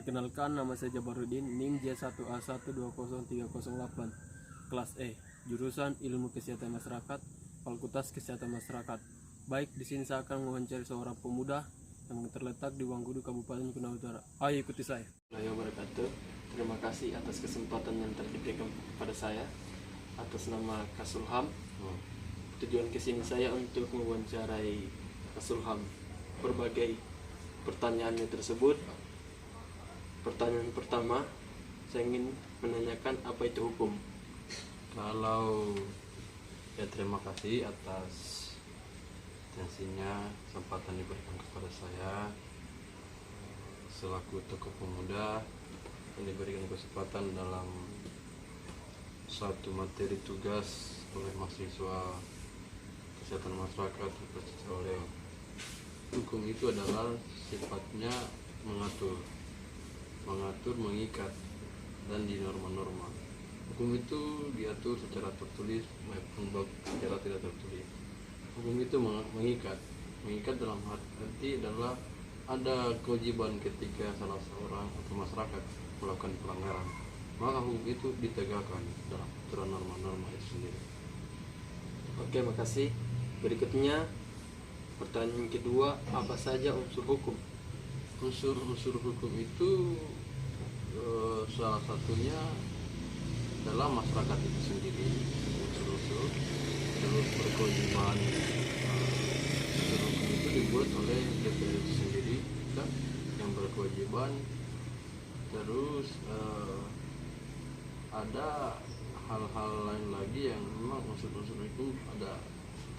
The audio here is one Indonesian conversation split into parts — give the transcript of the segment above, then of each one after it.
Perkenalkan, nama saya Jabarudin, NIM J1A120308, kelas E, jurusan Ilmu Kesehatan Masyarakat, Fakultas Kesehatan Masyarakat. Baik, di sini saya akan mewawancari seorang pemuda yang terletak di Wanggudu, Kabupaten Kuningan Utara. Ayo ikuti saya. Assalamualaikum wabarakatuh. Terima kasih atas kesempatan yang diberikan kepada saya atas nama Kasulham. Tujuan kesini saya untuk mewawancarai Kasulham. Berbagai pertanyaannya tersebut. Pertanyaan pertama, saya ingin menanyakan apa itu hukum. Terima kasih atas atensinya, kesempatan diberikan kepada saya selaku tokoh pemuda yang diberikan kesempatan dalam satu materi tugas oleh mahasiswa kesehatan masyarakat oleh hukum. Itu adalah sifatnya mengatur, mengikat, dan di norma-norma. Hukum itu diatur secara tertulis maupun secara tidak tertulis. Hukum itu mengikat dalam arti adalah ada kewajiban ketika salah seorang atau masyarakat melakukan pelanggaran, maka hukum itu ditegakkan dalam aturan norma-norma itu sendiri. Oke, makasih. Berikutnya, pertanyaan kedua, apa saja unsur hukum? Unsur hukum itu salah satunya adalah masyarakat itu sendiri, unsur terus berkewajiban. Unsur hukum itu dibuat oleh DPR itu sendiri yang berkewajiban. Terus ada hal-hal lain lagi yang memang unsur-unsur itu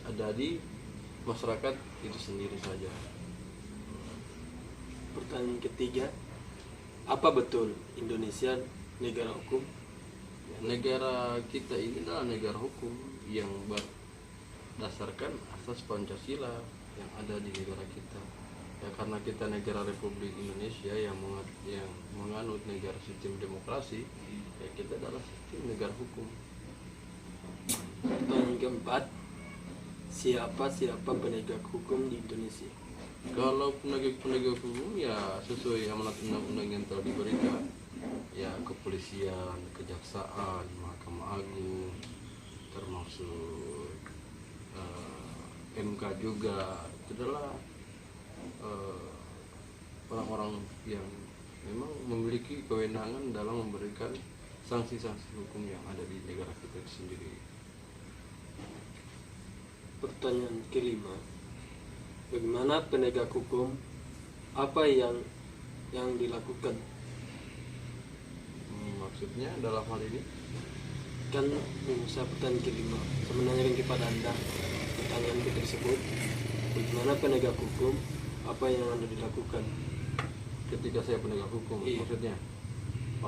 ada di masyarakat itu sendiri saja. Pertanyaan ketiga, apa betul Indonesia negara hukum? Negara kita ini adalah negara hukum yang berdasarkan asas Pancasila yang ada di negara kita. Ya, karena kita negara Republik Indonesia yang menganut negara sistem demokrasi, ya kita adalah sistem negara hukum. Pertanyaan keempat, siapa penegak hukum di Indonesia? Kalau penegak hukum ya sesuai amanat undang-undang yang telah diberikan, ya kepolisian, kejaksaan, Mahkamah Agung, termasuk MK juga. Itu adalah orang-orang yang memang memiliki kewenangan dalam memberikan sanksi-sanksi hukum yang ada di negara kita itu sendiri. Pertanyaan kelima, bagaimana penegak hukum, apa yang dilakukan? Maksudnya dalam hal ini Kan saya pertanyaan kelima, saya menanyakan kepada Anda pertanyaan tersebut, bagaimana penegak hukum, apa yang Anda dilakukan? ketika saya penegak hukum, iya. Maksudnya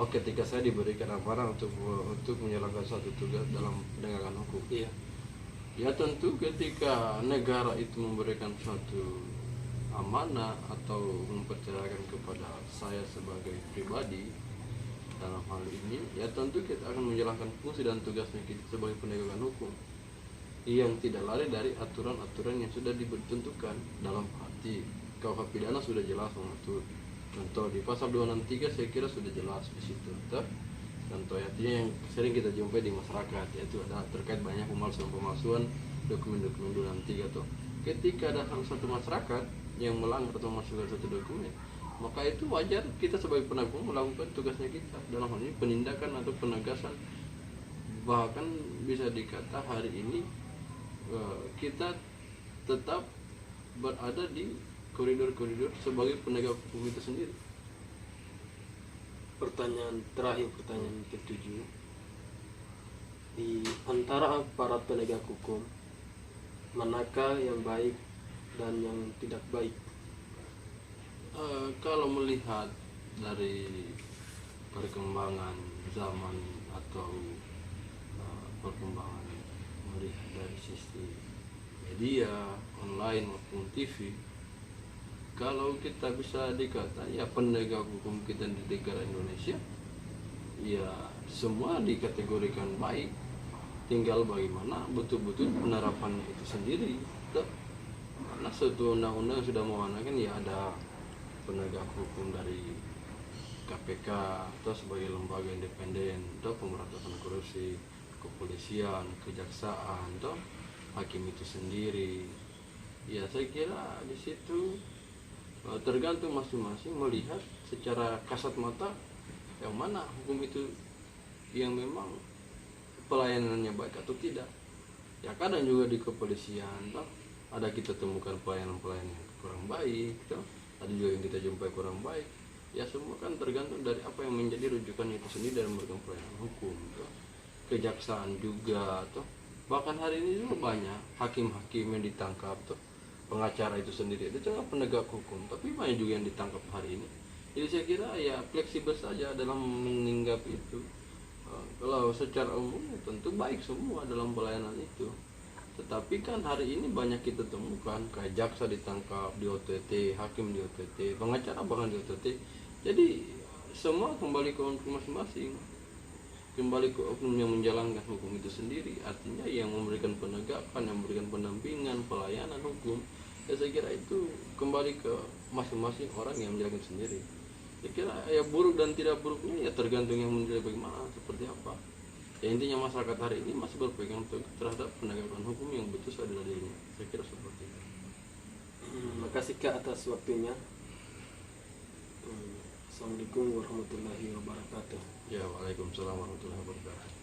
ketika saya diberikan amanah untuk menjalankan suatu tugas dalam penegakan hukum. Iya. Ya tentu ketika negara itu memberikan suatu amanah atau mempercayakan kepada saya sebagai pribadi dalam hal ini, ya tentu kita akan menjalankan fungsi dan tugasnya kita sebagai penegakan hukum yang tidak lari dari aturan-aturan yang sudah ditentukan. Dalam arti KUH pidana sudah jelas mengatur. Contoh di pasal 263 saya kira sudah jelas di situ. Contoh artinya yang sering kita jumpai di masyarakat, yaitu ada terkait banyak pemalsuan dokumen-dokumen 263 tuh. Ketika ada satu masyarakat yang melanggar atau memasukkan satu dokumen, maka itu wajar kita sebagai penegak hukum melakukan tugasnya kita dalam hal ini penindakan atau penegasan. Bahkan bisa dikata hari ini kita tetap berada di koridor-koridor sebagai penegak hukum itu sendiri. Pertanyaan terakhir, pertanyaan ketujuh, di antara aparat penegak hukum, manakah yang baik dan yang tidak baik? Kalau melihat dari perkembangan zaman atau perkembangan melihat dari sisi media online maupun TV, kalau kita bisa dikata ya penegak hukum kita di negara Indonesia ya semua dikategorikan baik, tinggal bagaimana betul-betul penerapannya itu sendiri. Karena suatu undang-undang sudah mewanakan ya ada penegak hukum dari KPK atau sebagai lembaga independen atau pemberantasan korupsi, kepolisian, kejaksaan atau hakim itu sendiri. Ya saya kira di situ tergantung masing-masing melihat secara kasat mata yang mana hukum itu yang memang pelayanannya baik atau tidak. Ya kadang juga di kepolisian toh ada kita temukan pelayanan-pelayanan yang kurang baik toh, ada juga yang kita jumpai kurang baik. Ya semua kan tergantung dari apa yang menjadi rujukan itu sendiri dalam memberikan pelayanan hukum toh. Kejaksaan juga toh, bahkan hari ini juga banyak hakim-hakim yang ditangkap toh, pengacara itu sendiri itu cuma penegak hukum, tapi banyak juga yang ditangkap hari ini. Jadi saya kira ya fleksibel saja dalam menanggapi itu. Kalau secara umum ya tentu baik semua dalam pelayanan itu, tetapi kan hari ini banyak kita temukan kayak jaksa ditangkap di OTT, hakim di OTT, pengacara bahkan di OTT. Jadi semua kembali ke oknum masing-masing, kembali ke oknum yang menjalankan hukum itu sendiri, artinya yang memberikan penegakan, yang memberikan pendampingan, pelayanan hukum. Ya saya kira itu kembali ke masing-masing orang yang menjalankan sendiri. Saya kira ya buruk dan tidak buruknya ya tergantung yang menilai bagaimana, seperti apa. Ya intinya masyarakat hari ini masih berpegang teguh terhadap penegakan hukum yang betul seadil-adilnya. Saya kira seperti itu. Makasih Kak atas waktunya. Assalamualaikum warahmatullahi wabarakatuh. Ya, waalaikumsalam warahmatullahi wabarakatuh.